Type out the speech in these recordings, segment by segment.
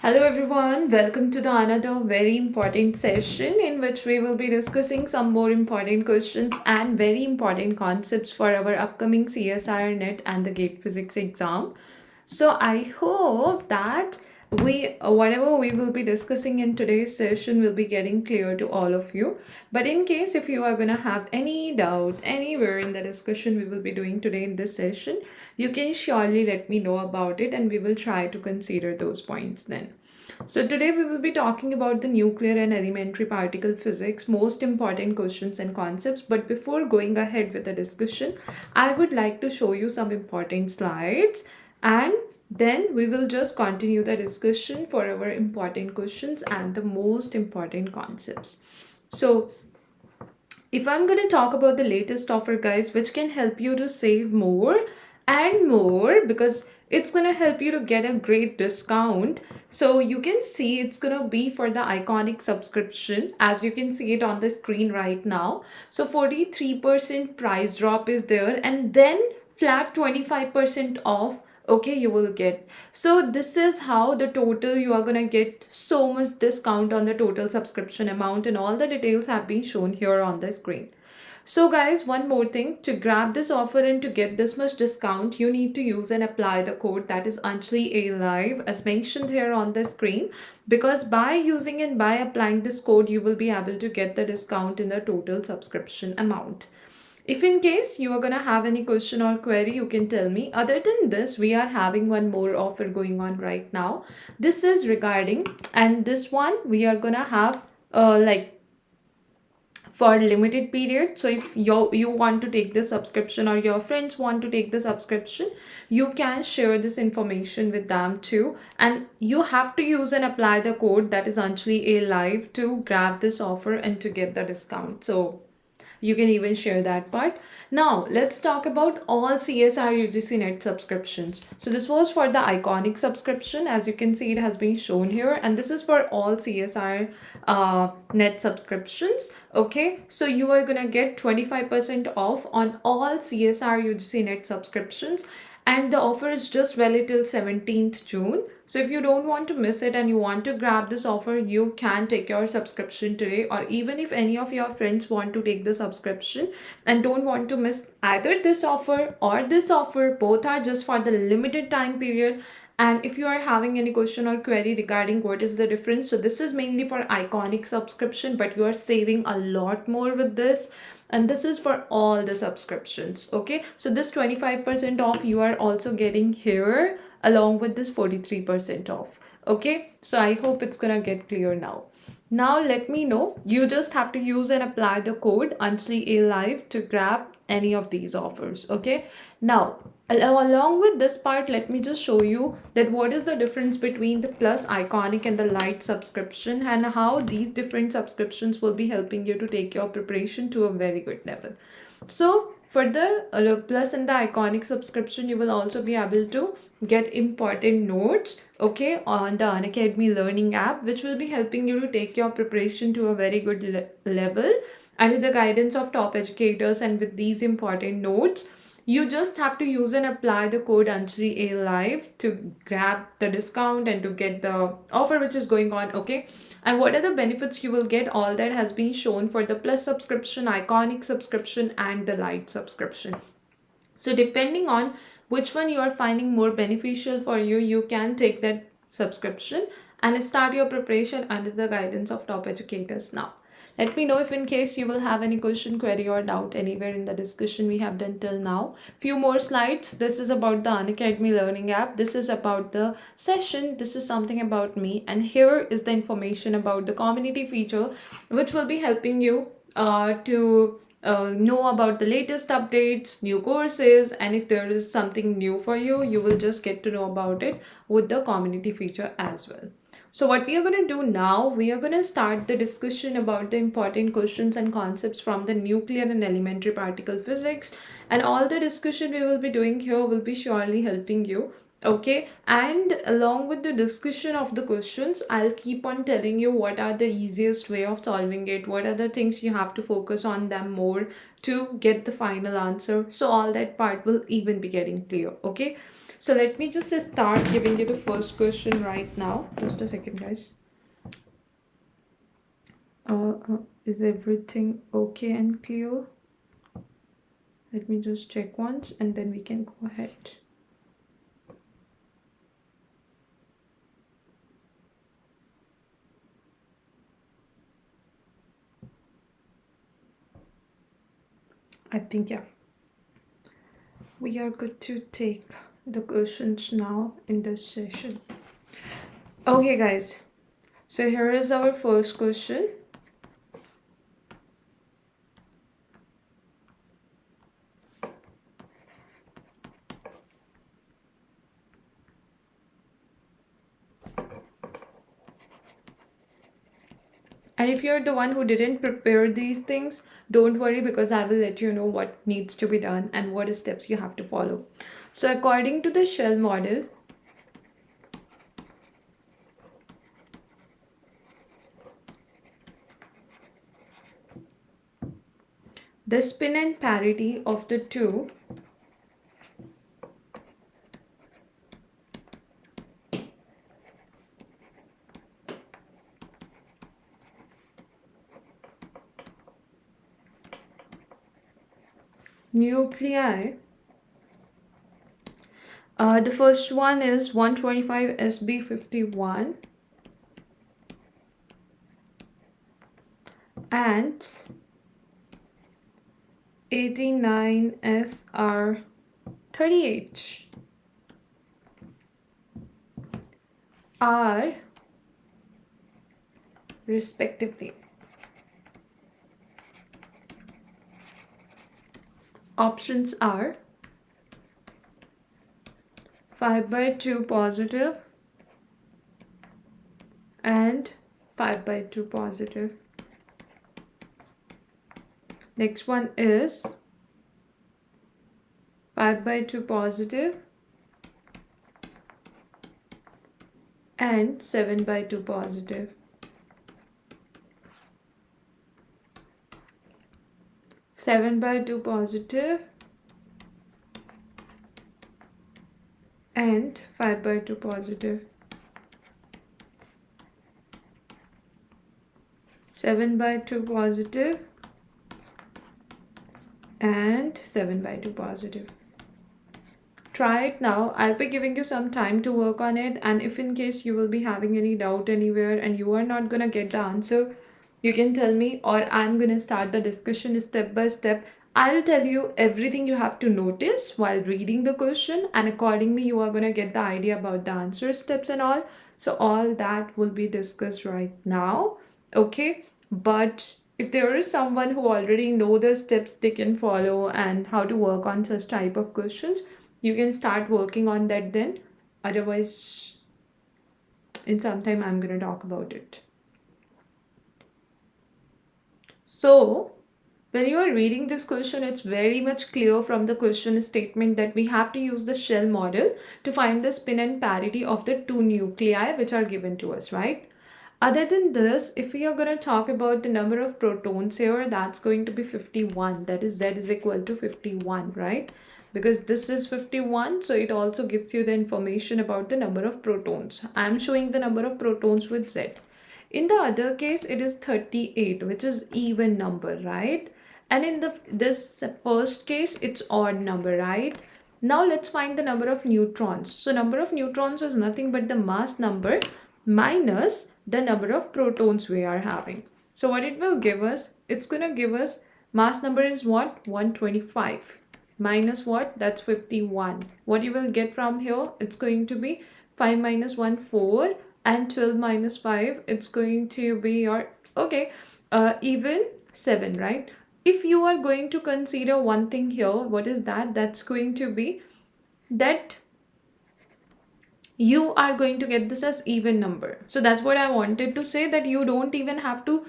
Hello everyone, welcome to the another very important session in which we will be discussing some more important questions and very important concepts for our upcoming CSIR NET and the GATE Physics exam. So I hope that whatever we will be discussing in today's session will be getting clear to all of you. But in case if you are going to have any doubt anywhere in the discussion we will be doing today in this session, you can surely let me know about it and we will try to consider those points then. So today we will be talking about the nuclear and elementary particle physics, most important questions and concepts. But before going ahead with the discussion, I would like to show you some important slides and then we will just continue the discussion for our important questions and the most important concepts. So if I'm going to talk about the latest offer, guys, which can help you to save more and more because it's going to help you to get a great discount. So you can see it's going to be for the iconic subscription, as you can see it on the screen right now. So 43% price drop is there and then flat 25% off. Okay, you will get. So this is how the total you are gonna get so much discount on the total subscription amount, and all the details have been shown here on the screen. So guys, one more thing, to grab this offer and to get this much discount, you need to use and apply the code that is Anjali A Live as mentioned here on the screen, because by using and by applying this code, you will be able to get the discount in the total subscription amount. If in case you are going to have any question or query, you can tell me. Other than this, we are having one more offer going on right now. This is regarding, and this one we are going to have like for limited period. So if you want to take the subscription or your friends want to take the subscription, you can share this information with them too, and you have to use and apply the code that is Anjali A Live to grab this offer and to get the discount. So you can even share that part. Now let's talk about all CSIR UGC net subscriptions. So this was for the iconic subscription, as you can see it has been shown here, and this is for all CSIR net subscriptions. Okay, so you are gonna get 25% off on all CSIR UGC net subscriptions, and the offer is just valid till 17th June. So if you don't want to miss it and you want to grab this offer, you can take your subscription today, or even if any of your friends want to take the subscription and don't want to miss either this offer or this offer, both are just for the limited time period. And if you are having any question or query regarding what is the difference, so this is mainly for iconic subscription, but you are saving a lot more with this, and this is for all the subscriptions. Okay, so this 25% off you are also getting here along with this 43% off. Okay, so I hope it's gonna get clear now. Now let me know, you just have to use and apply the code Anjali A Live to grab any of these offers. Okay, now along with this part, let me just show you that what is the difference between the plus, iconic and the light subscription, and how these different subscriptions will be helping you to take your preparation to a very good level. So for the plus and the iconic subscription, you will also be able to get important notes, okay, on the Unacademy learning app, which will be helping you to take your preparation to a very good level under the guidance of top educators. And with these important notes, you just have to use and apply the code Anjali A Live to grab the discount and to get the offer which is going on. Okay, and what are the benefits you will get, all that has been shown for the plus subscription, iconic subscription and the light subscription. So depending on which one you are finding more beneficial for you, you can take that subscription and start your preparation under the guidance of top educators. Now let me know if in case you will have any question, query or doubt anywhere in the discussion we have done till now. Few more slides. This is about the Unacademy learning app. This is about the session. This is something about me. And here is the information about the community feature, which will be helping you to know about the latest updates, new courses, and if there is something new for you, you will just get to know about it with the community feature as well. So what we are going to do now, we are going to start the discussion about the important questions and concepts from the nuclear and elementary particle physics, and all the discussion we will be doing here will be surely helping you. Okay, and along with the discussion of the questions, I'll keep on telling you what are the easiest way of solving it, what are the things you have to focus on them more to get the final answer. So all that part will even be getting clear. Okay, So let me just start giving you the first question right now. Just a second, guys. Is everything okay and clear? Let me just check once and then we can go ahead. I think, yeah, we are good to take the questions now in this session. Okay, guys. So here is our first question. And if you're the one who didn't prepare these things, don't worry, because I will let you know what needs to be done and what steps you have to follow. So according to the shell model, the spin and parity of the two nuclei, the first one is 125 SB51 and 89 SR38 are respectively. Options are 5/2 positive and 5/2 positive. Next one is 5/2 positive and 7/2 positive. 7/2 positive and 5/2 positive. 7/2 positive and 7/2 positive. Try it now. I'll be giving you some time to work on it, and if in case you will be having any doubt anywhere and you are not gonna get the answer, you can tell me, or I'm gonna start the discussion step by step. I'll tell you everything you have to notice while reading the question, and accordingly you are gonna get the idea about the answer steps and all. So all that will be discussed right now, okay? But if there is someone who already know the steps they can follow and how to work on such type of questions, you can start working on that then. Otherwise, in some time I'm gonna talk about it. So when you are reading this question, it's very much clear from the question statement that we have to use the shell model to find the spin and parity of the two nuclei which are given to us, right? Other than this, if we are going to talk about the number of protons here, that's going to be 51. That is, Z is equal to 51, right? Because this is 51, so it also gives you the information about the number of protons. I'm showing the number of protons with Z. In the other case, it is 38, which is even number, right? And in this first case, it's odd number, right? Now let's find the number of neutrons. So number of neutrons is nothing but the mass number minus the number of protons we are having. So what it will give us, it's going to give us mass number is what? 125 minus what? That's 51. What you will get from here, it's going to be 5 minus 1, 4, and 12 minus 5, it's going to be your, okay, even 7, right? If you are going to consider one thing here, what is that? That's going to be that you are going to get this as even number. So that's what I wanted to say, that you don't even have to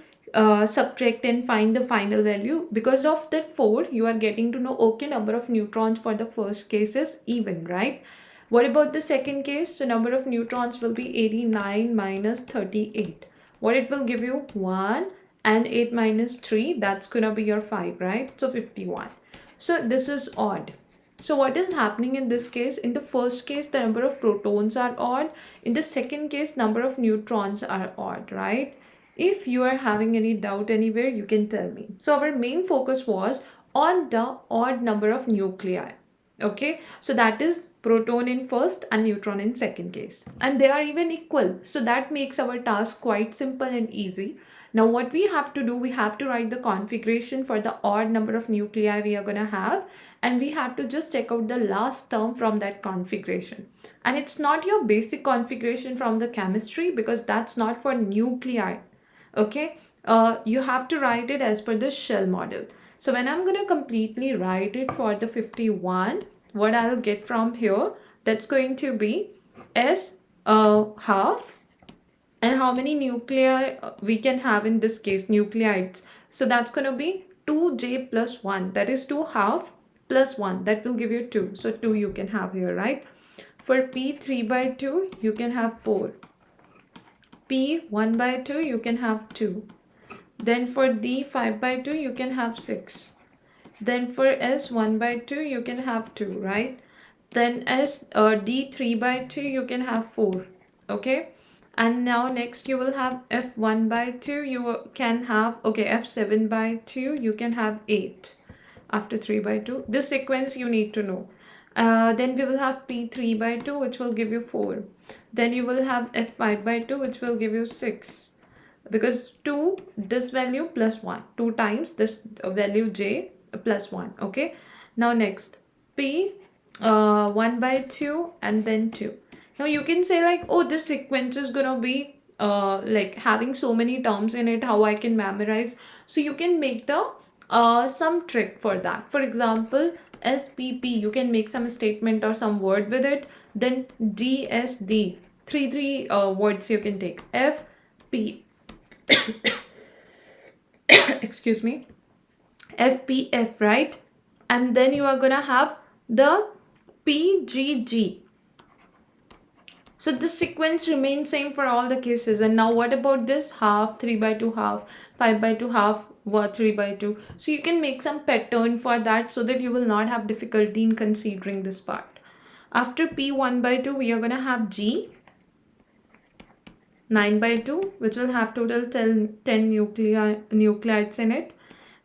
subtract and find the final value. Because of that 4, you are getting to know, okay, number of neutrons for the first case is even, right? What about the second case? So number of neutrons will be 89 minus 38. What it will give you? 1, and 8 minus 3, that's gonna be your 5, right? So 51. So this is odd. So what is happening in this case? In the first case, the number of protons are odd. In the second case, number of neutrons are odd, right? If you are having any doubt anywhere, you can tell me. So our main focus was on the odd number of nuclei. Okay, so that is proton in first and neutron in second case, and they are even equal, so that makes our task quite simple and easy. Now what we have to do, we have to write the configuration for the odd number of nuclei we are gonna have, and we have to just take out the last term from that configuration. And it's not your basic configuration from the chemistry, because that's not for nuclei. Okay, you have to write it as per the shell model. So when I'm going to completely write it for the 51, what I'll get from here, that's going to be S half, and how many nuclei we can have in this case, nucleides. So that's going to be 2j plus 1, that is 2 half plus 1, that will give you 2. So 2 you can have here, right? For P 3 by 2, you can have 4. P 1 by 2, you can have 2. Then for D 5 by 2, you can have 6. Then for S 1 by 2, you can have 2, right? Then D 3 by 2, you can have 4. Okay. And now next you will have F 1 by 2, you can have, okay, F 7 by 2, you can have 8 after 3 by 2. This sequence you need to know. Then we will have P 3 by 2, which will give you 4. Then you will have F 5 by 2, which will give you 6. Because 2, this value plus 1, 2 times this value j plus 1. Okay, now next P 1 by 2 and then 2. Now you can say like, oh, this sequence is gonna be like having so many terms in it, how I can memorize. So you can make the some trick for that. For example, SPP, you can make some statement or some word with it. Then DSD, three words you can take. FP excuse me, FPF, right? And then you are gonna have the PGG. So the sequence remains same for all the cases. And now what about this half, 3 by 2 half, 5 by 2 half, 3 by 2? So you can make some pattern for that, so that you will not have difficulty in considering this part. After P 1 by 2, we are gonna have G 9 by 2, which will have total 10 nucleides in it.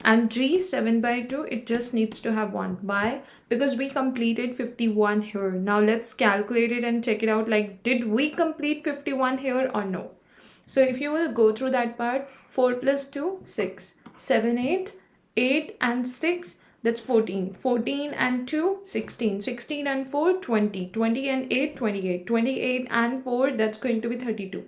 And G 7 by 2, it just needs to have 1. Why? Because we completed 51 here. Now let's calculate it and check it out, like, did we complete 51 here or no? So if you will go through that part, 4 plus 2, 6, 7, 8, 8 and 6, that's 14. 14 and 2, 16. 16 and 4, 20. 20 and 8, 28. 28 and 4, that's going to be 32.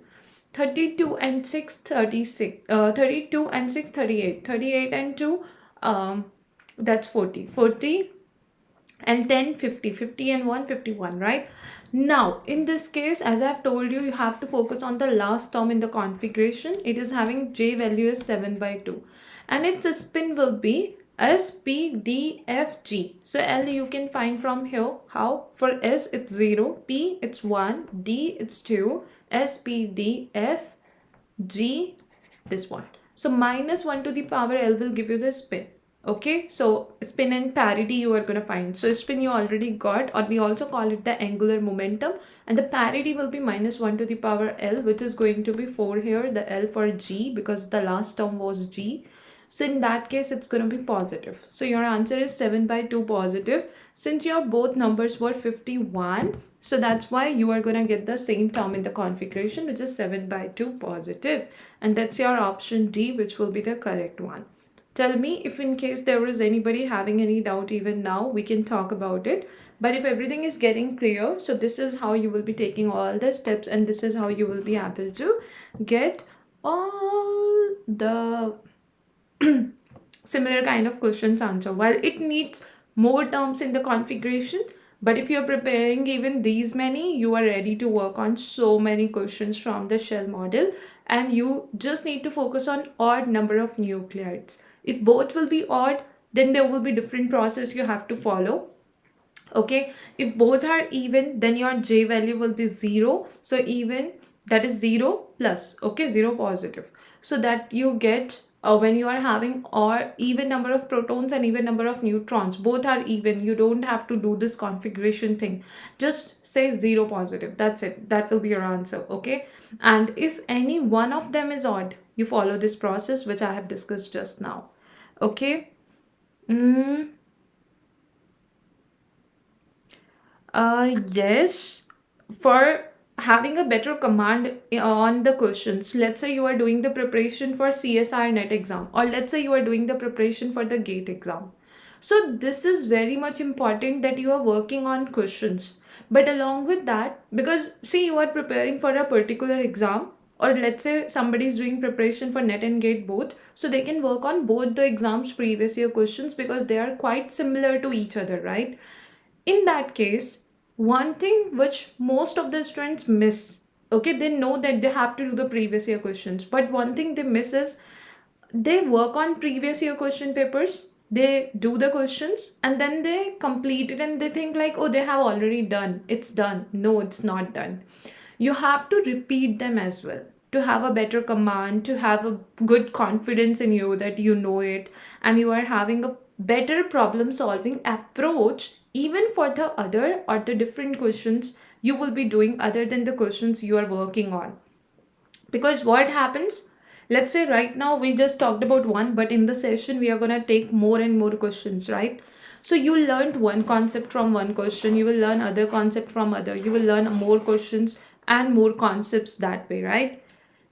32 and 6, 36. 32 and 6, 38. 38 and 2, that's 40. 40 and 10, 50. 50 and 1, 51, right? Now, in this case, as I've told you, you have to focus on the last term in the configuration. It is having J value is 7 by 2. And its spin will be S, P, D, F, G. So L you can find from here. How? For S, it's 0. P, it's 1. D, it's 2. S, P, D, F, G, this one. So minus 1 to the power L will give you the spin. Okay, so spin and parity you are going to find. So spin you already got, or we also call it the angular momentum. And the parity will be minus 1 to the power L, which is going to be 4 here, the L for G, because the last term was G. So in that case, it's going to be positive. So your answer is 7 by 2 positive. Since your both numbers were 51, so that's why you are going to get the same term in the configuration, which is 7 by 2 positive. And that's your option D, which will be the correct one. Tell me if in case there is anybody having any doubt even now, we can talk about it. But if everything is getting clear, so this is how you will be taking all the steps, and this is how you will be able to get all the similar kind of questions answer. While it needs more terms in the configuration, but if you're preparing even these many, you are ready to work on so many questions from the shell model, and you just need to focus on odd number of nucleides. If both will be odd, then there will be different process you have to follow. Okay, if both are even, then your J value will be 0. So even, that is 0 plus, okay, 0 positive. So that you get when you are having or even number of protons and even number of neutrons, both are even, you don't have to do this configuration thing. Just say 0 positive, that's it, that will be your answer. Okay, and if any one of them is odd, you follow this process which I have discussed just now. Okay. mm, yes, for having a better command on the questions. Let's say you are doing the preparation for CSIR NET exam, or let's say you are doing the preparation for the GATE exam. So this is very much important that you are working on questions. But along with that, because see, you are preparing for a particular exam, or let's say somebody is doing preparation for NET and GATE both, so they can work on both the exams previous year questions because they are quite similar to each other, right? In that case, one thing which most of the students miss, okay, they know that they have to do the previous year questions, but one thing they miss is they work on previous year question papers, they do the questions, and then they complete it and they think like, oh, they have already done, it's done. No, it's not done. You have to repeat them as well to have a better command, to have a good confidence in you that you know it, and you are having a better problem solving approach even for the other or the different questions you will be doing other than the questions you are working on. Because what happens, let's say right now we just talked about one, but in the session we are going to take more and more questions, right? So you learned one concept from one question, you will learn other concept from other, you will learn more questions and more concepts that way, right?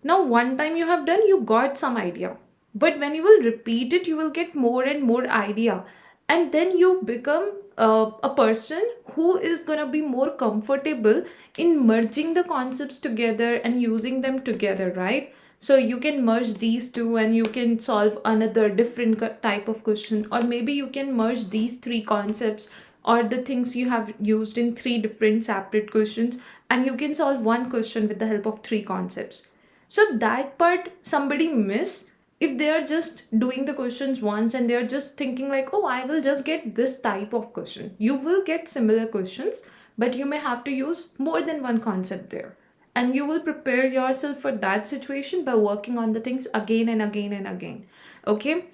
Now one time you have done, you got some idea, but when you will repeat it, you will get more and more idea, and then you become a person who is going to be more comfortable in merging the concepts together and using them together, right? So you can merge these two and you can solve another different type of question, or maybe you can merge these three concepts or the things you have used in three different separate questions, and you can solve one question with the help of three concepts. So that part somebody miss if they are just doing the questions once and they are just thinking like, oh, I will just get this type of question. You will get similar questions, but you may have to use more than one concept there. And you will prepare yourself for that situation by working on the things again and again and again. Okay.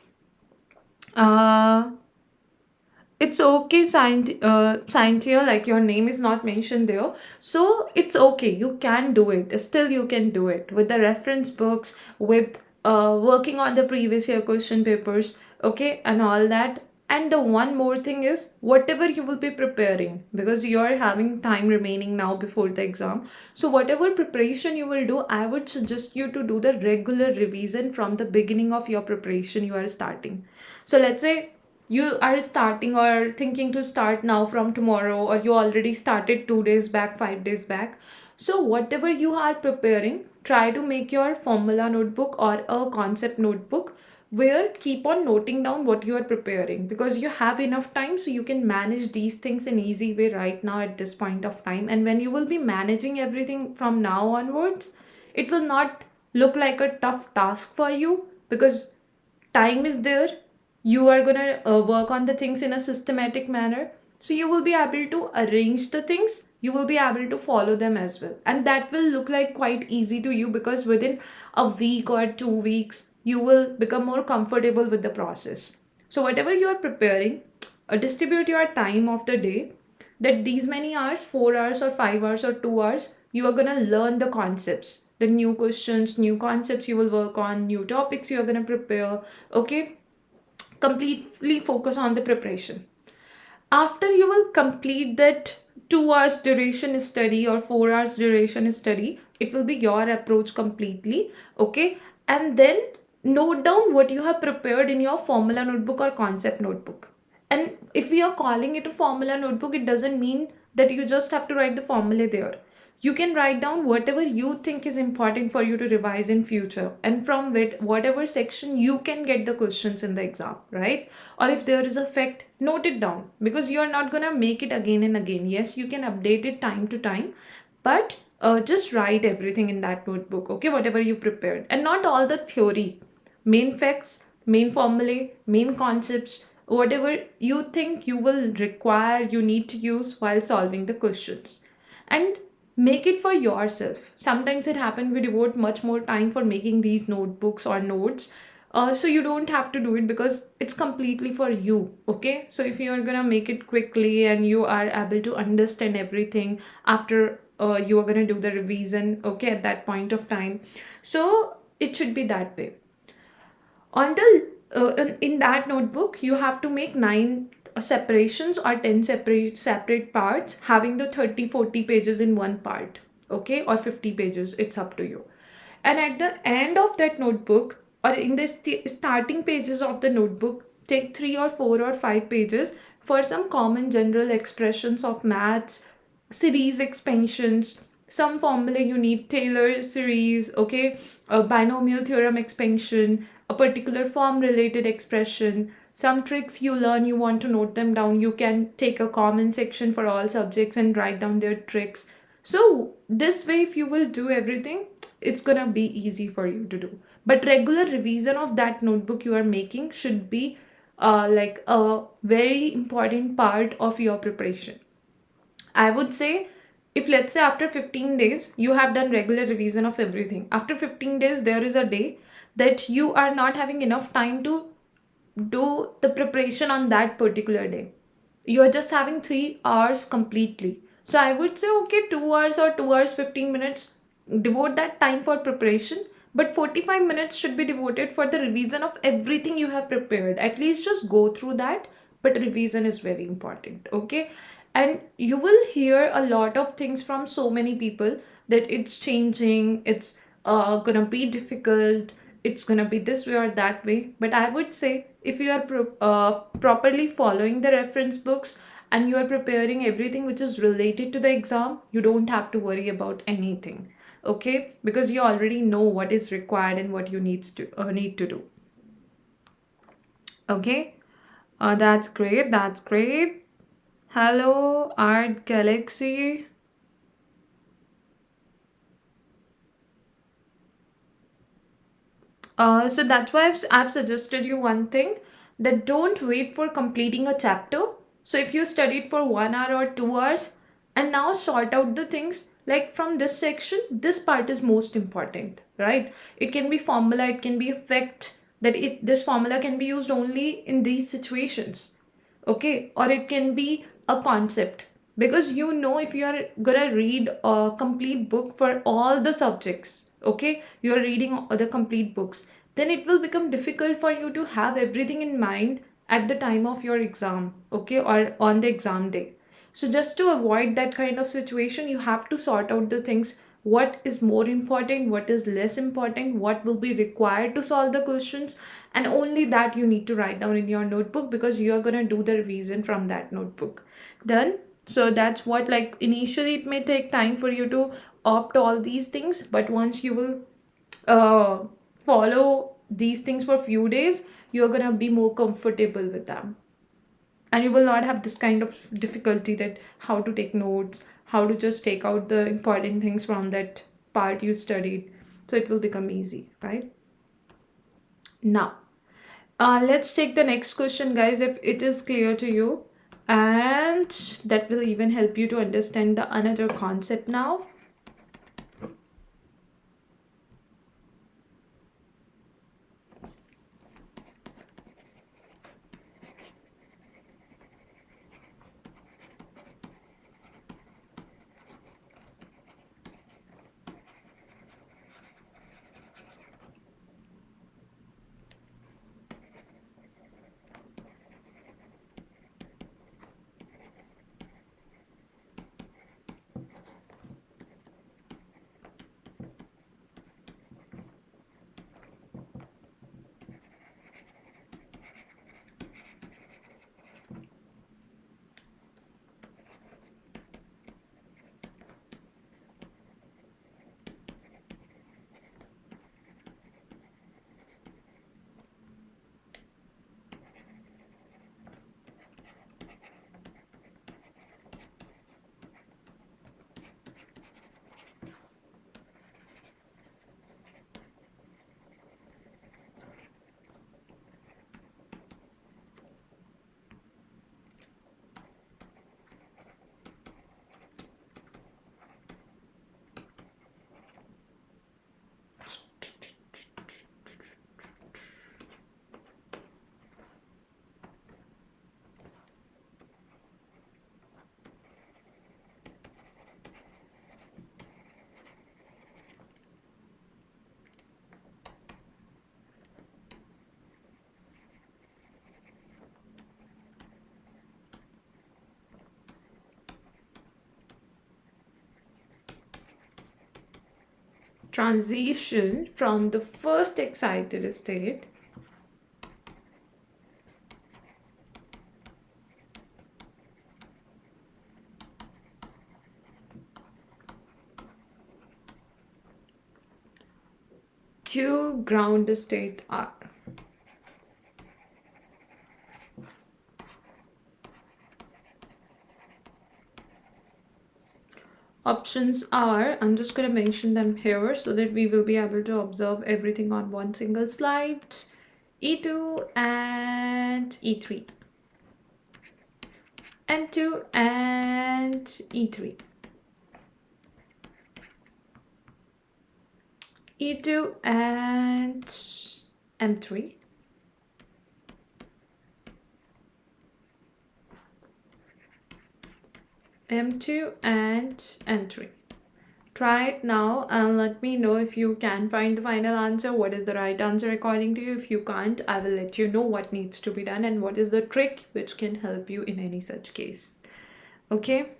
Uh, it's okay, Scientia, like your name is not mentioned there. So it's okay. You can do it. Still, you can do it with the reference books, with working on the previous year question papers, okay, and all that. And the one more thing is, whatever you will be preparing, because you are having time remaining now before the exam. So whatever preparation you will do, I would suggest you to do the regular revision from the beginning of your preparation you are starting. So let's say you are starting or thinking to start now from tomorrow, or you already started 2 days back, 5 days back. So whatever you are preparing, try to make your formula notebook or a concept notebook where keep on noting down what you are preparing, because you have enough time, so you can manage these things in easy way right now at this point of time. And when you will be managing everything from now onwards, it will not look like a tough task for you, because time is there. You are going to work on the things in a systematic manner, so you will be able to arrange the things, you will be able to follow them as well, and that will look like quite easy to you, because within a week or 2 weeks you will become more comfortable with the process. So whatever you are preparing, distribute your time of the day, that these many hours, 4 hours or 5 hours or 2 hours, you are going to learn the concepts, the new questions, new concepts you will work on, new topics you are going to prepare. Okay, completely focus on the preparation. After you will complete that 2 hours duration study or 4 hours duration study, it will be your approach completely. Okay, and then note down what you have prepared in your formula notebook or concept notebook. And if we are calling it a formula notebook, it doesn't mean that you just have to write the formula there. You can write down whatever you think is important for you to revise in future, and from whatever section you can get the questions in the exam, right? Or if there is a fact, note it down, because you are not going to make it again and again. Yes, you can update it time to time, but just write everything in that notebook, okay, whatever you prepared, and not all the theory, main facts, main formulae, main concepts, whatever you think you will require, you need to use while solving the questions. And make it for yourself. Sometimes it happens we devote much more time for making these notebooks or notes So you don't have to do it because it's completely for you. Okay, so if you are gonna make it quickly and you are able to understand everything after you are gonna do the revision, okay, at that point of time, so it should be that way. On the in that notebook you have to make 9 separations or 10 separate parts having the 30-40 pages in one part, okay, or 50 pages, it's up to you. And at the end of that notebook, or in the starting pages of the notebook, take 3 or 4 or 5 pages for some common general expressions of maths, series expansions, some formula you need, Taylor series, okay, a binomial theorem expansion, a particular form related expression, some tricks you learn, you want to note them down, you can take a common section for all subjects and write down their tricks. So this way, if you will do everything, it's gonna be easy for you to do. But regular revision of that notebook you are making should be like a very important part of your preparation. I would say, if let's say after 15 days you have done regular revision of everything, after 15 days there is a day that you are not having enough time to do the preparation on that particular day. You are just having 3 hours completely. So I would say, okay, 2 hours or 2 hours 15 minutes, devote that time for preparation, but 45 minutes should be devoted for the revision of everything you have prepared. At least just go through that, but revision is very important, okay? And you will hear a lot of things from so many people that it's changing, it's gonna be difficult, it's gonna be this way or that way. But I would say, if you are properly following the reference books and you are preparing everything which is related to the exam, you don't have to worry about anything, okay, because you already know what is required and what you need to do. Okay, that's great, that's great. Hello, Art Galaxy. So that's why I've suggested you one thing, that don't wait for completing a chapter. So if you studied for 1 hour or 2 hours and now sort out the things, like from this section, this part is most important, right? It can be formula, it can be effect, that this formula can be used only in these situations, okay, or it can be a concept, because you know, if you are gonna read a complete book for all the subjects, okay, you are reading the complete books, then it will become difficult for you to have everything in mind at the time of your exam, okay, or on the exam day. So just to avoid that kind of situation, you have to sort out the things, what is more important, what is less important, what will be required to solve the questions, and only that you need to write down in your notebook, because you are going to do the revision from that notebook. Done? So that's what, like, initially it may take time for you to opt all these things, but once you will uh, follow these things for a few days, you're going to be more comfortable with them, and you will not have this kind of difficulty that how to take notes, how to just take out the important things from that part you studied. So it will become easy, right? Now, let's take the next question, guys, if it is clear to you, and that will even help you to understand the another concept now. transition from the first excited state to ground state are. Options are, I'm just going to mention them here so that we will be able to observe everything on one single slide. E2 and E3. N2 and E3. E2 and M3. M2 and N3. Try it now and let me know if you can find the final answer. What is the right answer according to you? If you can't, I will let you know what needs to be done and what is the trick which can help you in any such case. Okay?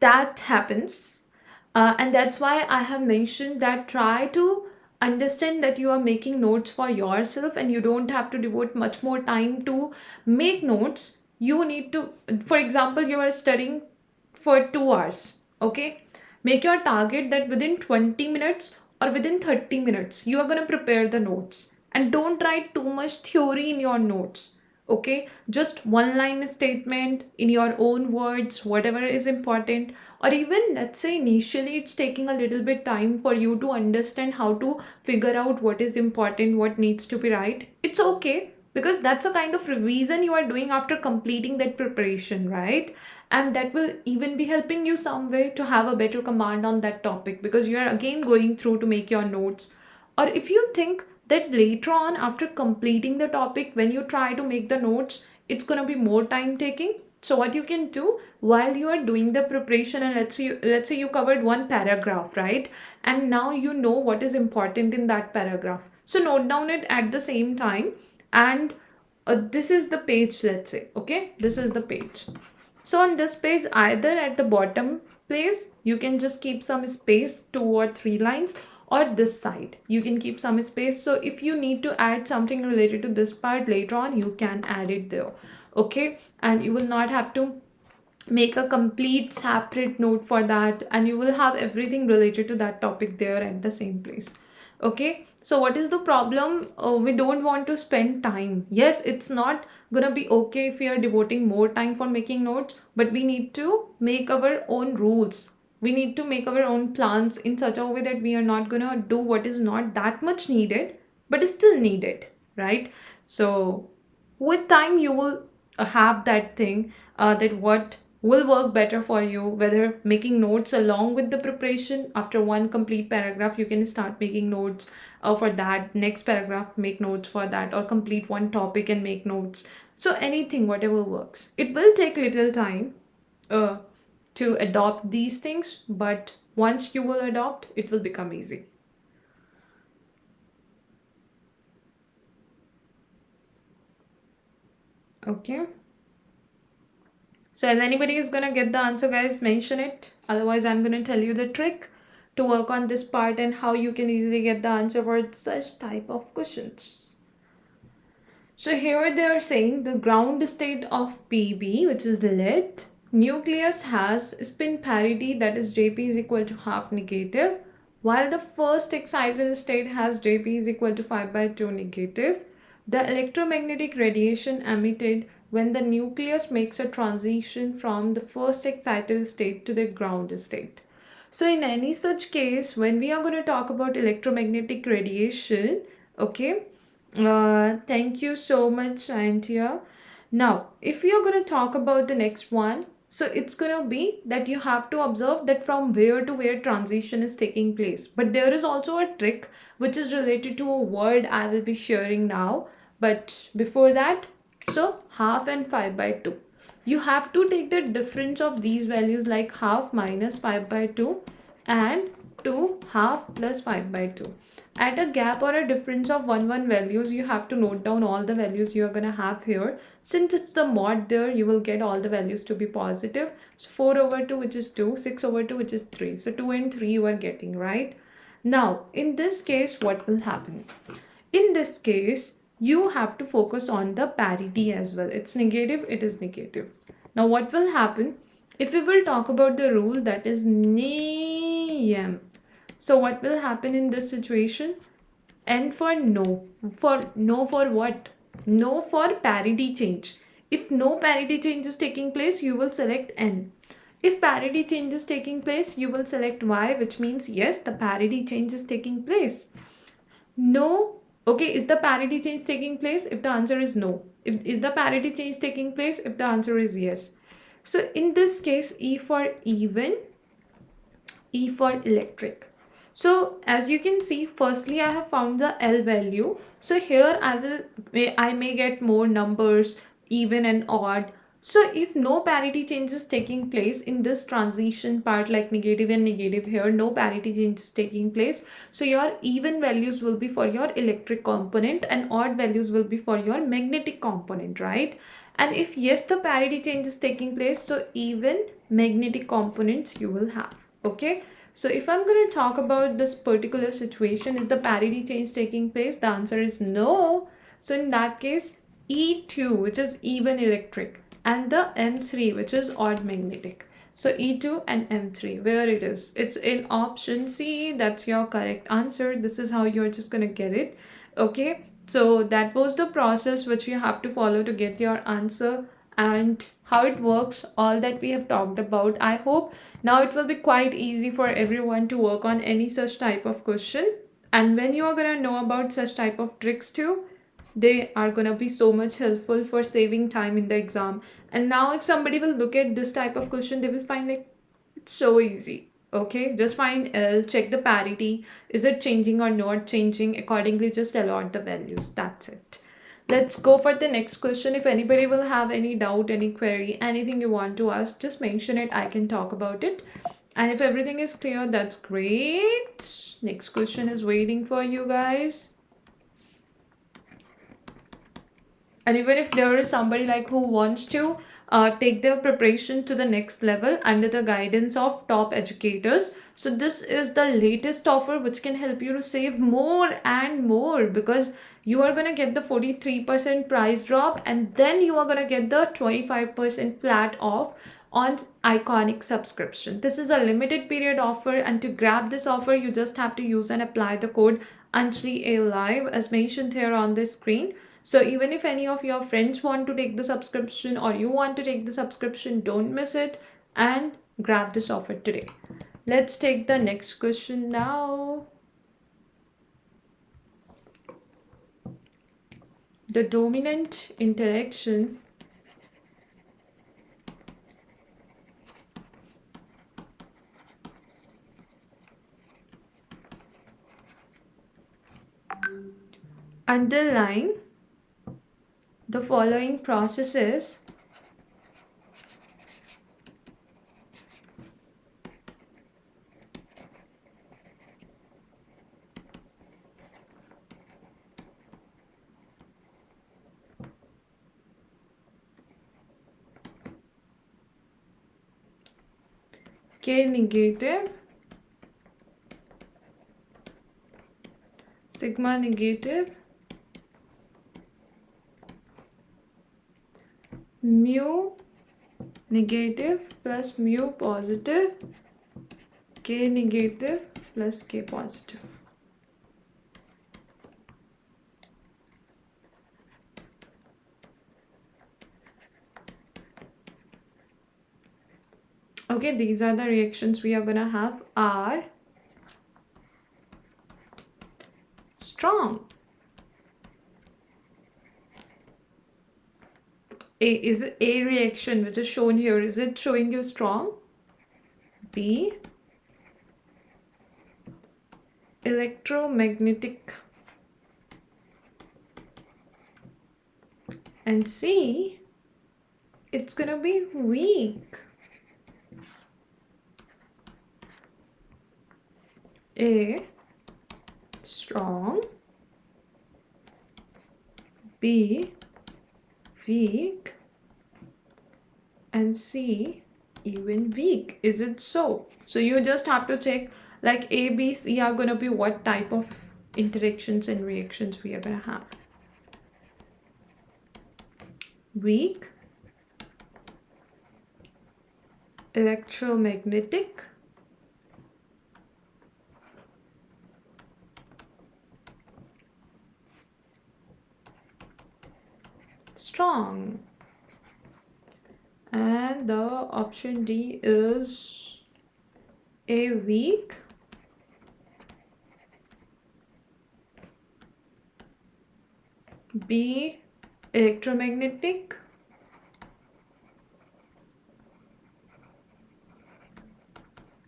That happens. And that's why I have mentioned that try to understand that you are making notes for yourself and you don't have to devote much more time to make notes. You need to, for example, you are studying for 2 hours. Okay, make your target that within 20 minutes or within 30 minutes you are going to prepare the notes, and don't write too much theory in your notes. Okay, just one line statement in your own words, whatever is important. Or even, let's say, initially it's taking a little bit time for you to understand how to figure out what is important, what needs to be right. It's okay, because that's a kind of revision you are doing after completing that preparation, right? And that will even be helping you some way to have a better command on that topic, because you are again going through to make your notes. Or if you think that later on, after completing the topic, when you try to make the notes, it's going to be more time taking. So what you can do while you are doing the preparation, and let's say you covered one paragraph, right? And now you know what is important in that paragraph. So note down it at the same time. And this is the page, let's say. Okay, this is the page. So on this page, either at the bottom place, you can just keep some space, 2 or 3 lines, or this side you can keep some space. So if you need to add something related to this part later on, you can add it there. Okay, and you will not have to make a complete separate note for that, and you will have everything related to that topic there at the same place. Okay, so what is the problem? We don't want to spend time. Yes, it's not gonna be okay if we are devoting more time for making notes, but we need to make our own rules. We need to make our own plans in such a way that we are not gonna do what is not that much needed but is still needed, right? So with time you will have that thing, that what will work better for you, whether making notes along with the preparation. After one complete paragraph, you can start making notes for that next paragraph, make notes for that, or complete one topic and make notes. So anything, whatever works. It will take little time to adopt these things, but once you will adopt, it will become easy. Okay, so as anybody is gonna get the answer, guys, mention it. Otherwise, I'm gonna tell you the trick to work on this part and how you can easily get the answer for such type of questions. So here they are saying the ground state of PB, which is lead, nucleus has spin parity, that is Jp is equal to half negative, while the first excited state has Jp is equal to 5/2 negative. The electromagnetic radiation emitted when the nucleus makes a transition from the first excited state to the ground state. So in any such case, when we are going to talk about electromagnetic radiation, okay, thank you so much, Antia. Now, if we are going to talk about the next one, so it's going to be that you have to observe that from where to where transition is taking place. But there is also a trick which is related to a word I will be sharing now. But before that, so half and 5/2. You have to take the difference of these values, like half minus 5/2 and 2 half plus 5/2. at a gap or a difference of 1 values, you have to note down all the values you are going to have here. Since it's the mod there, you will get all the values to be positive. So 4/2, which is 2, 6/2, which is 3. So 2 and 3 you are getting, right? Now, in this case, what will happen? In this case, you have to focus on the parity as well. It's negative, it is negative. Now, what will happen? If we will talk about the rule, that is NEM. So what will happen in this situation? N for no. For no for what? No for parity change. If no parity change is taking place, you will select N. If parity change is taking place, you will select Y, which means yes, the parity change is taking place. No. Okay, is the parity change taking place? If the answer is no. Is the parity change taking place? If the answer is yes. So in this case, E for even, E for electric. So as you can see, firstly I have found the L value. So here I may get more numbers, even and odd. So if no parity change is taking place in this transition part, like negative and negative here, no parity change is taking place. So your even values will be for your electric component and odd values will be for your magnetic component, right? And if yes, the parity change is taking place, so even magnetic components you will have, okay? So if I'm going to talk about this particular situation, is the parity change taking place? The answer is no. So in that case, E2, which is even electric, and the M3, which is odd magnetic. So E2 and M3, where it is? It's in option C. That's your correct answer. This is how you're just going to get it. Okay. So that was the process which you have to follow to get your answer, and how it works, all that we have talked about. I hope now it will be quite easy for everyone to work on any such type of question. And when you are going to know about such type of tricks too, they are going to be so much helpful for saving time in the exam. And now if somebody will look at this type of question, they will find like it's so easy. Okay, just find L, check the parity, is it changing or not changing, accordingly just allot the values. That's it. Let's go for the next question. If anybody will have any doubt, any query, anything you want to ask, just mention it. I can talk about it. And if everything is clear, that's great. Next question is waiting for you guys. And even if there is somebody like who wants to take their preparation to the next level under the guidance of top educators, so this is the latest offer which can help you to save more and more, because you are going to get the 43% price drop, and then you are going to get the 25% flat off on Iconic subscription. This is a limited period offer, and to grab this offer you just have to use and apply the code Anjali A Live as mentioned here on the screen. So even if any of your friends want to take the subscription or you want to take the subscription, don't miss it and grab this offer today. Let's take the next question now. The dominant interaction underlying the following processes K negative, sigma negative, mu negative plus mu positive, K negative plus K positive. Okay, these are the reactions we are gonna have are strong. Is A reaction which is shown here, is it showing you strong? B, electromagnetic, and C, it's gonna be weak. A, strong, B weak, and C even weak. Is it so? So you just have to check like A, B, C are gonna be what type of interactions and reactions we are gonna have. Weak, electromagnetic, strong. And the option D is A weak, B electromagnetic,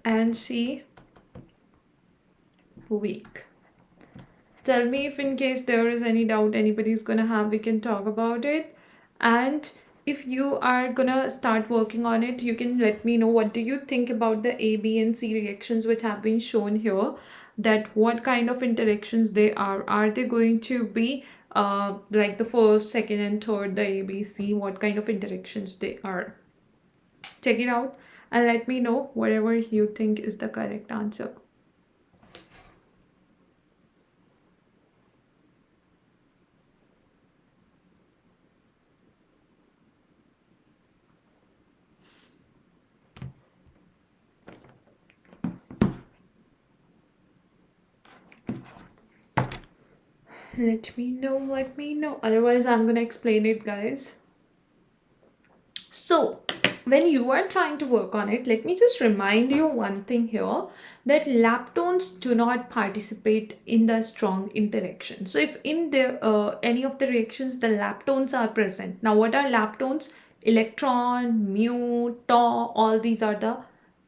and C weak. Tell me if in case there is any doubt anybody's gonna have, we can talk about it. And if you are gonna start working on it, you can let me know what do you think about the A, B, and C reactions which have been shown here, that what kind of interactions they are. Are they going to be like the first, second, and third, the A, B, C, what kind of interactions they are. Check it out and let me know whatever you think is the correct answer. Let me know. Otherwise, I'm gonna explain it, guys. So, when you are trying to work on it, let me just remind you one thing here, that leptons do not participate in the strong interaction. So, if in the any of the reactions the leptons are present. Now, what are leptons? Electron, mu, tau, all these are the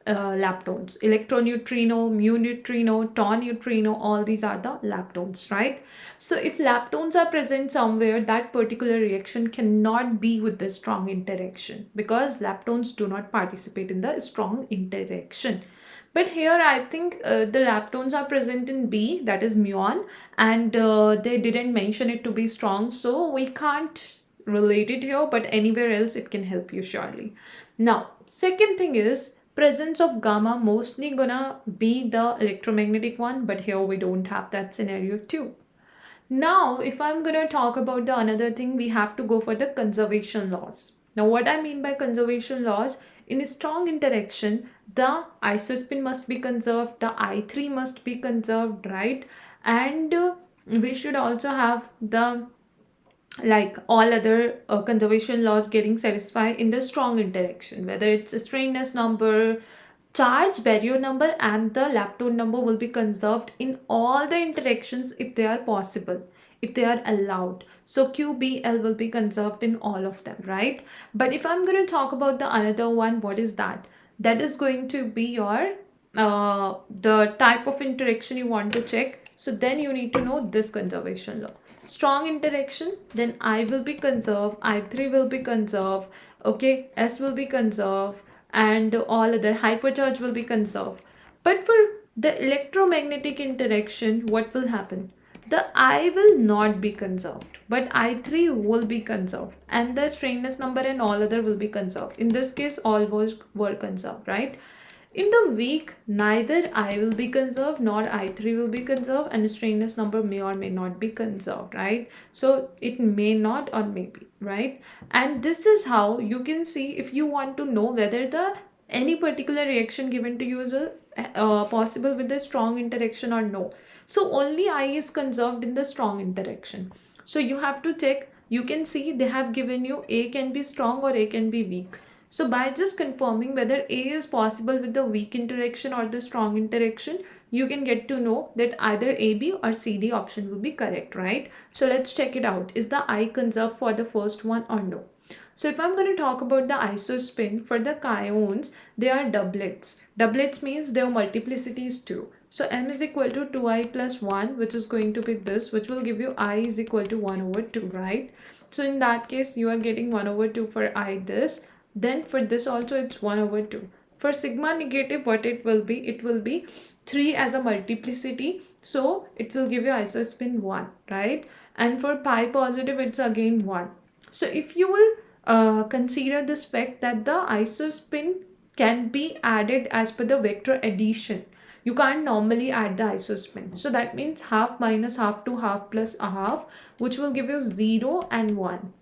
leptons. Electroneutrino, mu neutrino, tau neutrino, all these are the leptons, right? So if leptons are present somewhere, that particular reaction cannot be with the strong interaction, because leptons do not participate in the strong interaction. But here I think the leptons are present in B, that is muon, and they didn't mention it to be strong, so we can't relate it here, but anywhere else it can help you surely. Now, second thing is presence of gamma, mostly gonna be the electromagnetic one, but here we don't have that scenario too. Now, if I'm gonna talk about the another thing, we have to go for the conservation laws. Now, what I mean by conservation laws, in a strong interaction, the isospin must be conserved, the I3 must be conserved, right? And we should also have the like all other conservation laws getting satisfied in the strong interaction, whether it's a Strainness number, charge barrier number, and the lepton number will be conserved in all the interactions if they are possible, if they are allowed. So QBL will be conserved in all of them, right? But if I'm going to talk about the another one, what is that? That is going to be your the type of interaction you want to check. So then you need to know this conservation law. Strong interaction, then I will be conserved, I3 will be conserved, okay, S will be conserved, and all other hypercharge will be conserved. But for the electromagnetic interaction, what will happen? The I will not be conserved, but I3 will be conserved, and the Strainness number and all other will be conserved. In this case, all were conserved, right? In the weak, neither I will be conserved nor I3 will be conserved, and Strainness number may or may not be conserved, right? So it may not or may be, right? And this is how you can see if you want to know whether the any particular reaction given to you is possible with the strong interaction or no. So only I is conserved in the strong interaction. So you have to check. You can see they have given you A can be strong or A can be weak. So by just confirming whether A is possible with the weak interaction or the strong interaction, you can get to know that either AB or CD option will be correct, right? So let's check it out. Is the I conserved for the first one or no? So if I'm going to talk about the isospin, for the kaons, they are doublets. Doublets means their multiplicity is 2. So M is equal to 2I plus 1, which is going to be this, which will give you I is equal to 1 over 2, right? So in that case, you are getting 1 over 2 for I this. Then for this also it's 1 over 2. For sigma negative, what it will be? It will be 3 as a multiplicity. So it will give you isospin 1, right? And for pi positive, it's again 1. So if you will consider this fact that the isospin can be added as per the vector addition. You can't normally add the isospin. So that means half minus half to half plus a half, which will give you 0 and 1.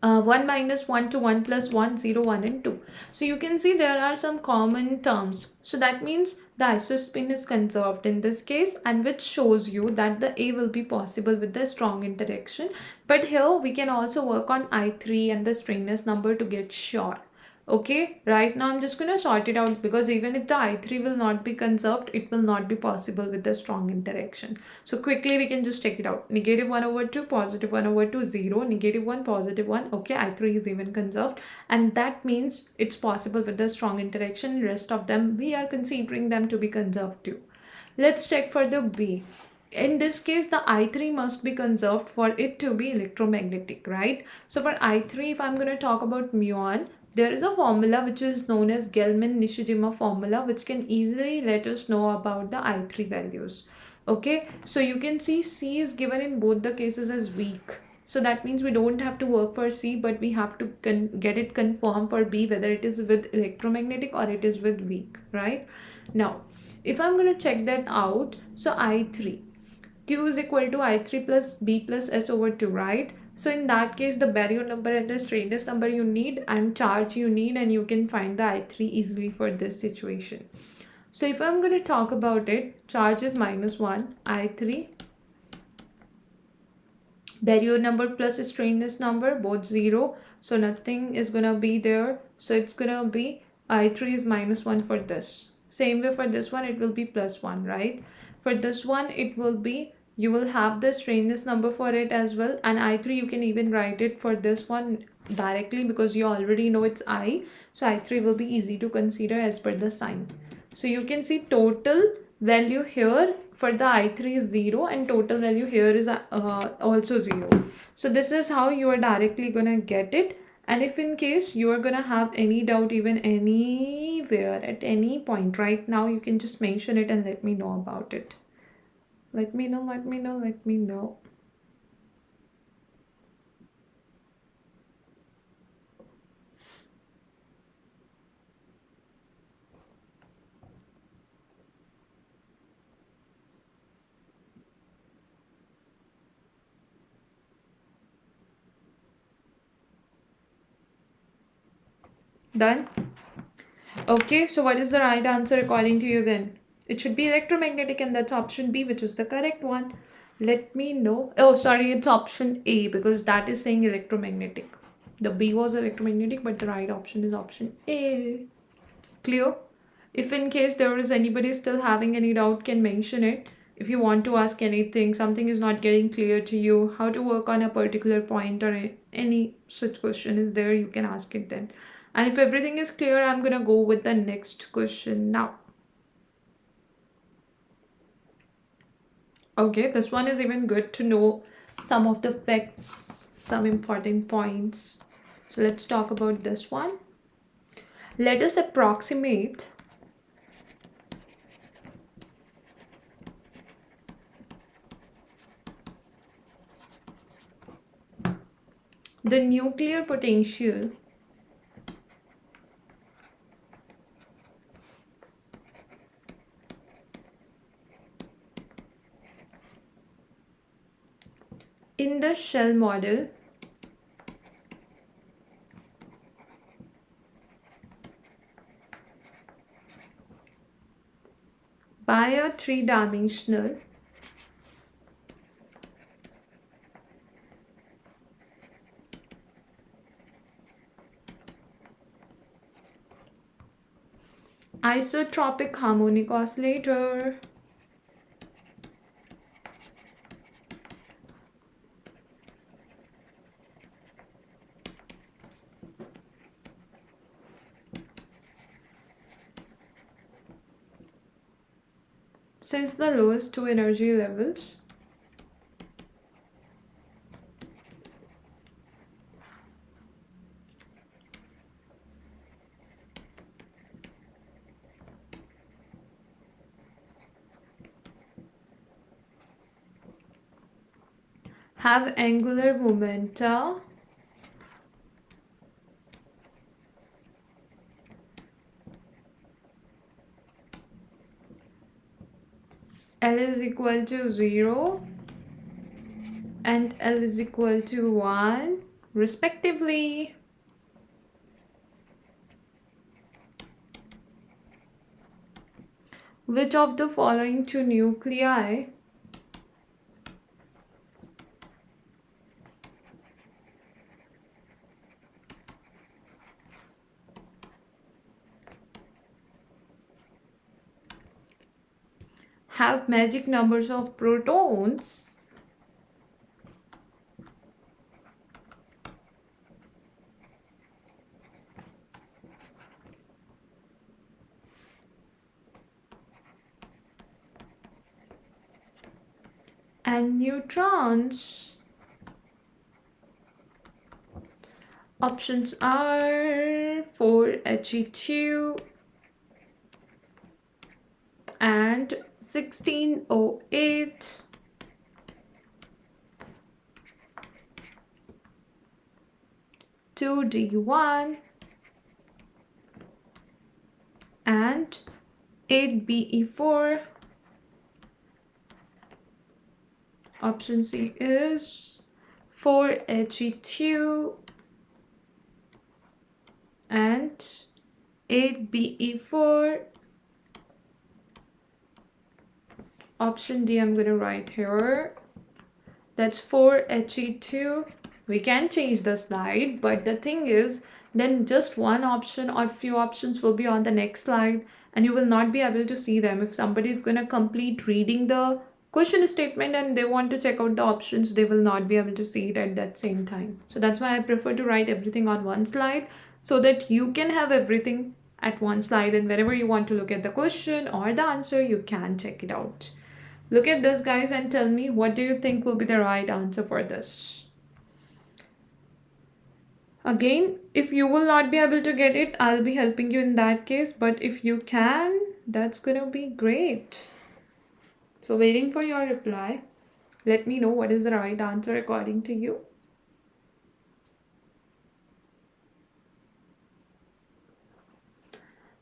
1 minus 1 to 1 plus 1, 0, 1 and 2. So you can see there are some common terms. So that means the isospin is conserved in this case, and which shows you that the A will be possible with the strong interaction. But here we can also work on I3 and the strainness number to get sure. Okay, right now I'm just going to sort it out, because even if the I3 will not be conserved, it will not be possible with the strong interaction. So quickly we can just check it out. Negative 1 over 2, positive 1 over 2, 0, negative 1, positive 1. Okay, I3 is even conserved, and that means it's possible with the strong interaction. Rest of them, we are considering them to be conserved too. Let's check for the B. In this case, the I3 must be conserved for it to be electromagnetic, right? So for I3, if I'm going to talk about muon, there is a formula which is known as Gelman-Nishijima formula, which can easily let us know about the I3 values. Okay, so you can see C is given in both the cases as weak. So that means we don't have to work for C, but we have to get it confirmed for B, whether it is with electromagnetic or it is with weak, right? Now, if I'm going to check that out, so I3, Q is equal to I3 plus B plus S over 2, right? So in that case, the baryon number and the strainness number you need and charge you need, and you can find the I3 easily for this situation. So if I'm going to talk about it, charge is minus 1, I3, baryon number plus strainness number, both 0. So nothing is going to be there. So it's going to be I3 is minus 1 for this. Same way for this one, it will be plus 1, right? For this one, it will be, you will have the strainness number for it as well. And I3, you can even write it for this one directly, because you already know it's I. So I3 will be easy to consider as per the sign. So you can see total value here for the I3 is 0, and total value here is also 0. So this is how you are directly gonna get it. And if in case you are gonna have any doubt even anywhere at any point right now, you can just mention it and let me know about it. Let me know, let me know, let me know. Done? Okay, so what is the right answer according to you then? It should be electromagnetic, and that's option B, which is the correct one. Let me know. Oh, sorry, it's option A, because that is saying electromagnetic. The B was electromagnetic, but the right option is option A. Clear? If in case there is anybody still having any doubt, can mention it. If you want to ask anything, something is not getting clear to you, how to work on a particular point, or any such question is there, you can ask it then. And if everything is clear, I'm gonna go with the next question now. Okay, this one is even good to know some of the facts, some important points. So let's talk about this one. Let us approximate the nuclear potential in the shell model by a three-dimensional isotropic harmonic oscillator. Since the lowest two energy levels have angular momenta L is equal to 0 and L is equal to 1 respectively. Which of the following two nuclei have magic numbers of protons and neutrons? Options are 4He2 and 1608, 2D1 and 8Be4. Option C is 4He2 and 8Be4. Option D I'm going to write here. That's 4He2. We can change the slide, but the thing is, then just one option or few options will be on the next slide and you will not be able to see them. If somebody is going to complete reading the question statement and they want to check out the options, they will not be able to see it at that same time. So that's why I prefer to write everything on one slide so that you can have everything at one slide, and whenever you want to look at the question or the answer, you can check it out. Look at this, guys, and tell me, what do you think will be the right answer for this? Again, if you will not be able to get it, I'll be helping you in that case. But if you can, that's gonna be great. So waiting for your reply. Let me know what is the right answer according to you.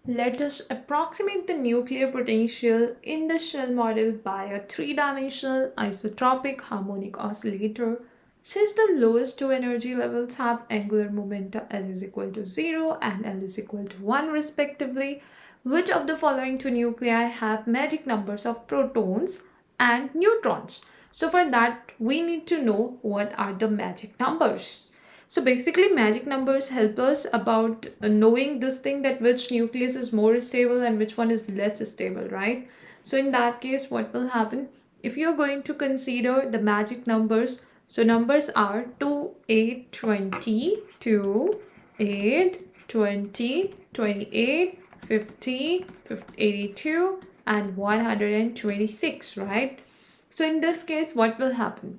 Let us approximate the nuclear potential in the shell model by a three-dimensional isotropic harmonic oscillator since the lowest two energy levels have angular momenta L is equal to 0 and L is equal to 1 respectively. Which of the following two nuclei have magic numbers of protons and neutrons? So for that, we need to know what are the magic numbers. So basically, magic numbers help us about knowing this thing, that which nucleus is more stable and which one is less stable, right? So in that case, what will happen? If you're going to consider the magic numbers, so numbers are 2, 8, 20, 2, 8, 20, 28, 50, 82, and 126, right? So in this case, what will happen?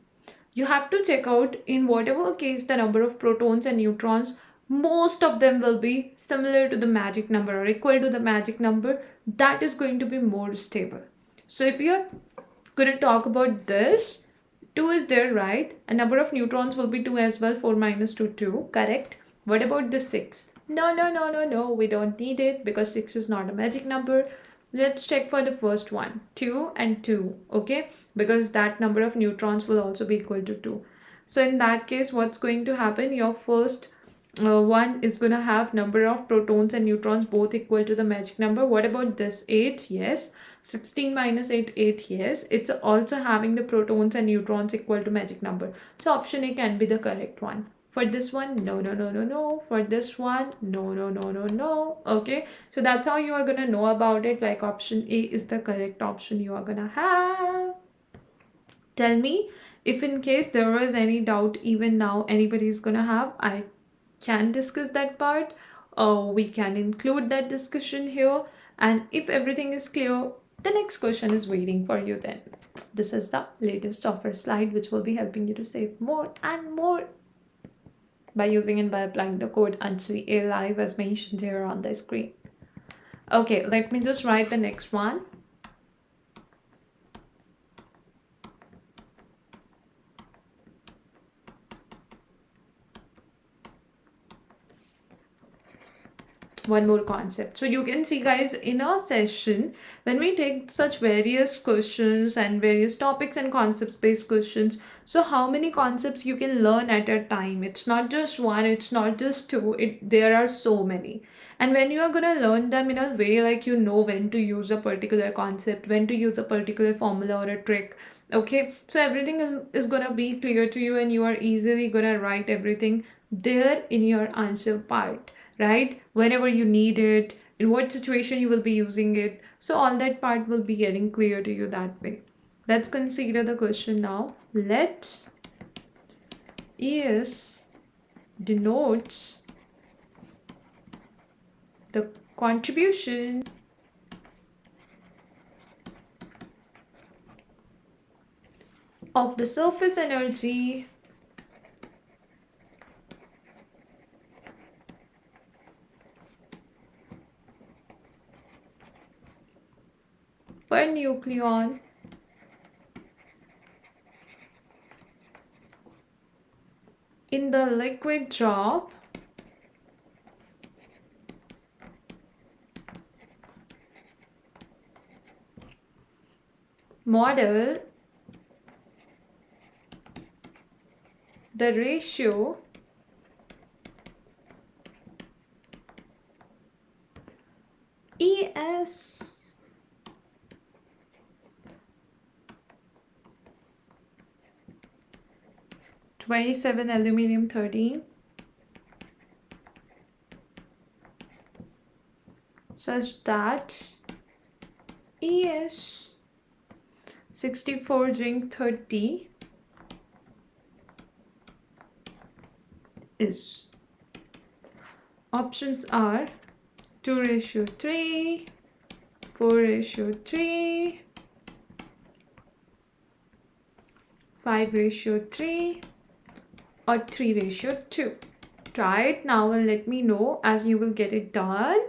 You have to check out, in whatever case the number of protons and neutrons, most of them will be similar to the magic number or equal to the magic number. That is going to be more stable. So if we are going to talk about this, 2 is there, right? A number of neutrons will be 2 as well. 4 minus 2, 2, correct? What about the 6? No, we don't need it because 6 is not a magic number. Let's check for the first one, 2 and 2, okay? Because that number of neutrons will also be equal to 2. So in that case, what's going to happen? Your first one is going to have number of protons and neutrons both equal to the magic number. What about this? 8, yes. 16 minus 8, 8, yes. It's also having the protons and neutrons equal to magic number. So option A can be the correct one. For this one, no. For this one, no. Okay, so that's how you are gonna know about it. Like option A is the correct option you are gonna have. Tell me if in case there is any doubt even now anybody is gonna have. I can discuss that part, or we can include that discussion here. And if everything is clear, the next question is waiting for you then. This is the latest offer slide which will be helping you to save more and more by using and by applying the code Anjali A Live as mentioned here on the screen. Okay, let me just write the next one. one more concept. So you can see guys, in our session, when we take such various questions and various topics and concepts based questions, so how many concepts you can learn at a time? It's not just one, it's not just two, there are so many. And when you are going to learn them in a way like you know when to use a particular concept, when to use a particular formula or a trick, okay, so everything is going to be clear to you, and you are easily going to write everything there in your answer part, right? Whenever you need it, in what situation you will be using it, so all that part will be getting clear to you that way. Let's consider the question now. Let ES denotes the contribution of the surface energy per nucleon in the liquid drop model. The ratio ES 27 aluminum 13 such that ES 64 zinc 30 is. Options are 2:3, 4:3, 5:3, or 3:2. Try it now and let me know as you will get it done.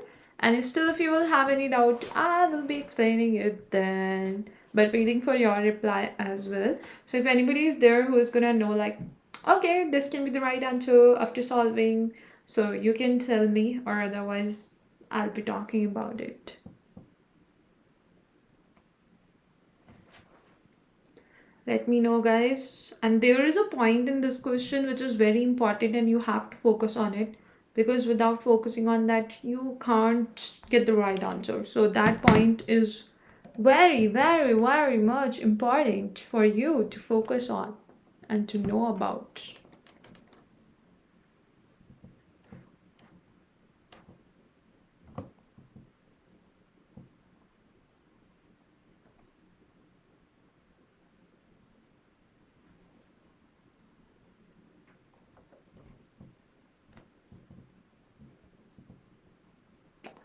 And still, if you will have any doubt, I will be explaining it then, but waiting for your reply as well. So if anybody is there who is gonna know like, okay, this can be the right answer after solving, so you can tell me, or otherwise I'll be talking about it. Let me know guys. And there is a point in this question which is very important and you have to focus on it, because without focusing on that you can't get the right answer. So that point is very, very, very much important for you to focus on and to know about.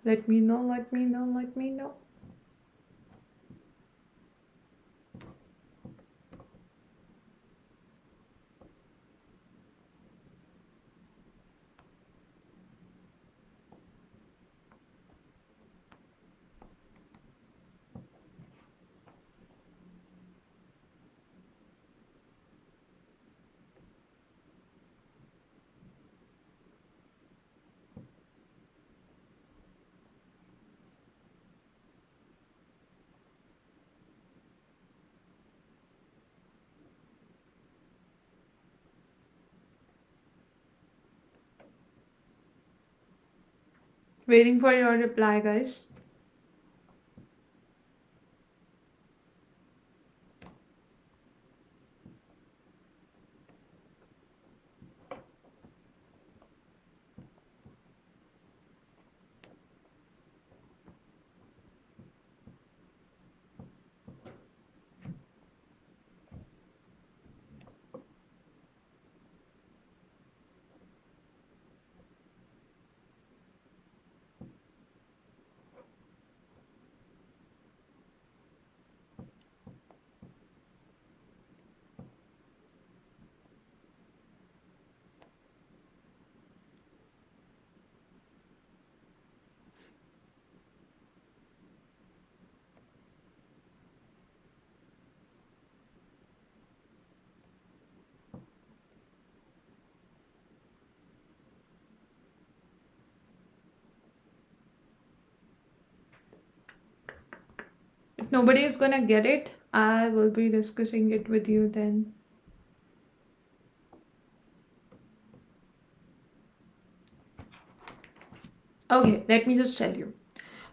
Let me know, let me know, let me know. Waiting for your reply guys. Nobody is gonna get it. I will be discussing it with you then. Okay, let me just tell you.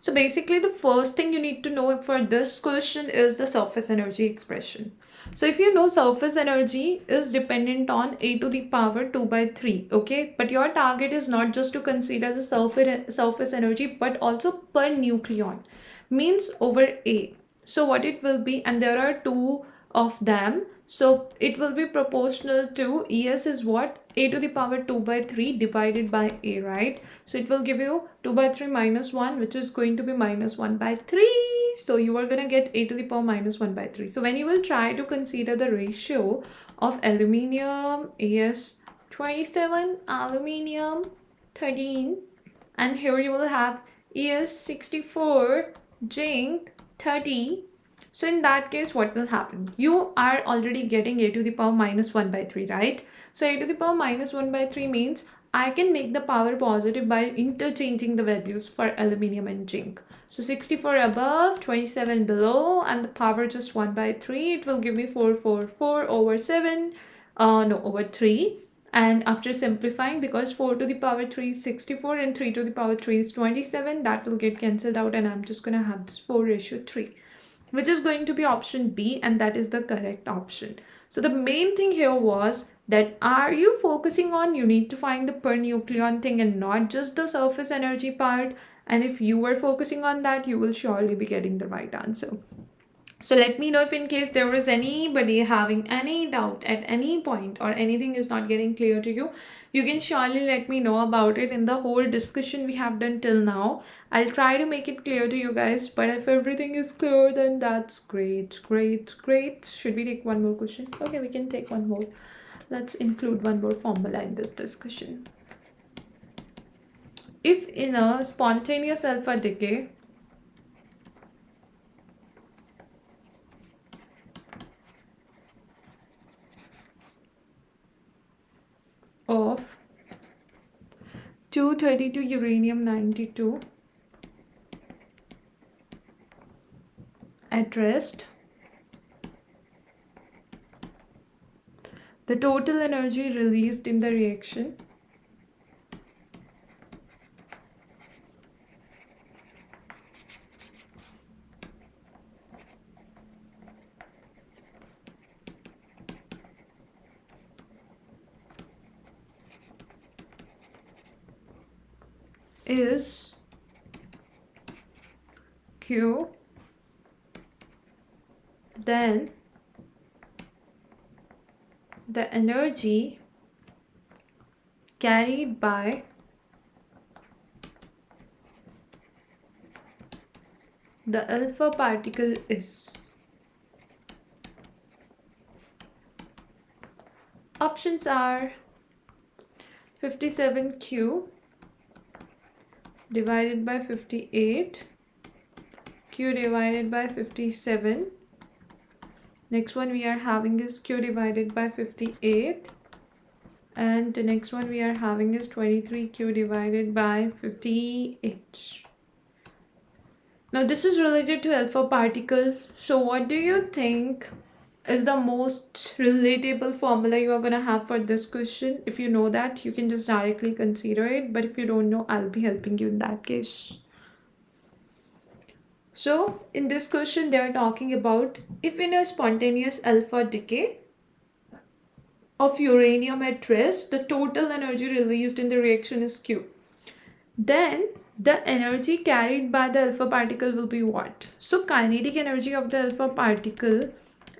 So basically the first thing you need to know for this question is the surface energy expression. So if you know surface energy is dependent on a to the power 2 by 3, okay? But your target is not just to consider the surface energy but also per nucleon, means over A. So what it will be, and there are two of them, so it will be proportional to ES is what? A to the power 2 by 3 divided by A, right? So it will give you 2 by 3 minus 1, which is going to be minus 1 by 3. So you are going to get A to the power minus 1 by 3. So when you will try to consider the ratio of aluminium, AS 27, aluminium 13, and here you will have ES 64, zinc 30. So in that case, what will happen? You are already getting A to the power minus 1 by 3, right? So A to the power minus 1 by 3 means I can make the power positive by interchanging the values for aluminium and zinc. So 64 above, 27 below, and the power just 1 by 3. It will give me 444 over 7, over 3. And after simplifying, because 4 to the power 3 is 64 and 3 to the power 3 is 27, that will get cancelled out, and I'm just going to have this 4:3. Which is going to be option B, and that is the correct option. So the main thing here was that are you focusing on, you need to find the per nucleon thing and not just the surface energy part. And if you were focusing on that, you will surely be getting the right answer. So let me know if in case there is anybody having any doubt at any point or anything is not getting clear to you, you can surely let me know about it in the whole discussion we have done till now. I'll try to make it clear to you guys, but if everything is clear, then that's great. Should we take one more question? Okay, we can take one more. Let's include one more formula in this discussion. If in a spontaneous alpha decay, of 232 uranium 92 at rest, the total energy released in the reaction is Q, then the energy carried by the alpha particle is. Options are 57Q divided by 58, Q divided by 57. Next one we are having is Q divided by 58, and the next one we are having is 23Q divided by 58. Now this is related to alpha particles. So what do you think is the most relatable formula you are going to have for this question? If you know that, you can just directly consider it, but if you don't know, I'll be helping you in that case. So in this question, they are talking about if in a spontaneous alpha decay of uranium at rest, the total energy released in the reaction is Q, then the energy carried by the alpha particle will be what? So kinetic energy of the alpha particle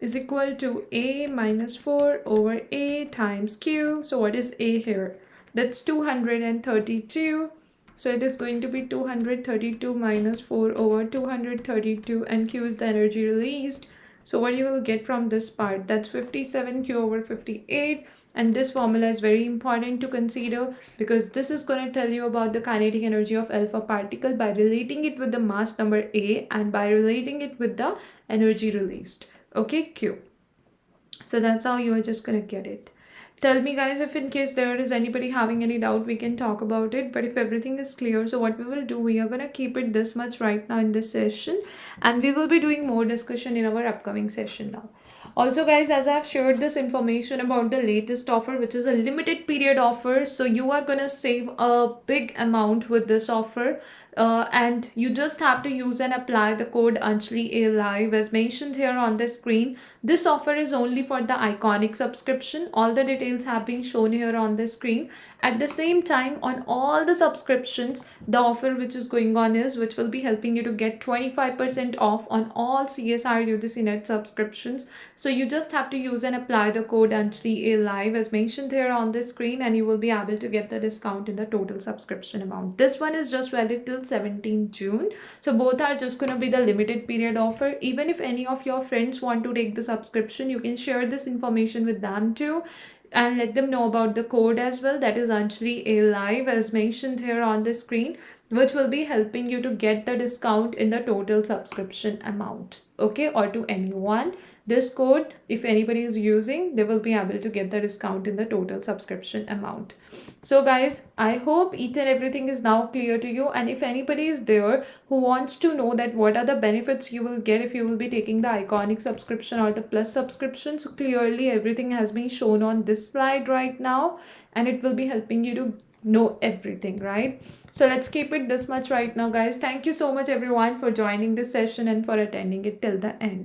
is equal to A minus 4 over A times Q. So what is A here? That's 232. So it is going to be 232 minus 4 over 232, and Q is the energy released. So what you will get from this part, that's 57Q over 58. And this formula is very important to consider because this is going to tell you about the kinetic energy of alpha particle by relating it with the mass number A and by relating it with the energy released. Okay, Q. So that's how you are just going to get it. Tell me guys, if in case there is anybody having any doubt, we can talk about it. But if everything is clear, so what we will do, we are going to keep it this much right now in this session, and we will be doing more discussion in our upcoming session now. Also guys, as I have shared this information about the latest offer, which is a limited period offer, so you are gonna save a big amount with this offer. And you just have to use and apply the code Anjali A Live as mentioned here on the screen. This offer is only for the iconic subscription. All the details have been shown here on the screen. At the same time, on all the subscriptions, the offer which is going on is, which will be helping you to get 25% off on all CSIR UGC NET subscriptions. So you just have to use and apply the code Anjali A Live as mentioned here on the screen, and you will be able to get the discount in the total subscription amount. This one is just valid till 17 June. So both are just going to be the limited period offer. Even if any of your friends want to take the subscription, you can share this information with them too, and let them know about the code as well, that is Anjali A Live as mentioned here on the screen, which will be helping you to get the discount in the total subscription amount. Okay, or to anyone, this code, if anybody is using, they will be able to get the discount in the total subscription amount. So guys, I hope each and everything is now clear to you, and if anybody is there who wants to know that what are the benefits you will get if you will be taking the iconic subscription or the plus subscription, so clearly everything has been shown on this slide right now, and it will be helping you to know everything, right? So let's keep it this much right now guys. Thank you so much everyone for joining this session and for attending it till the end.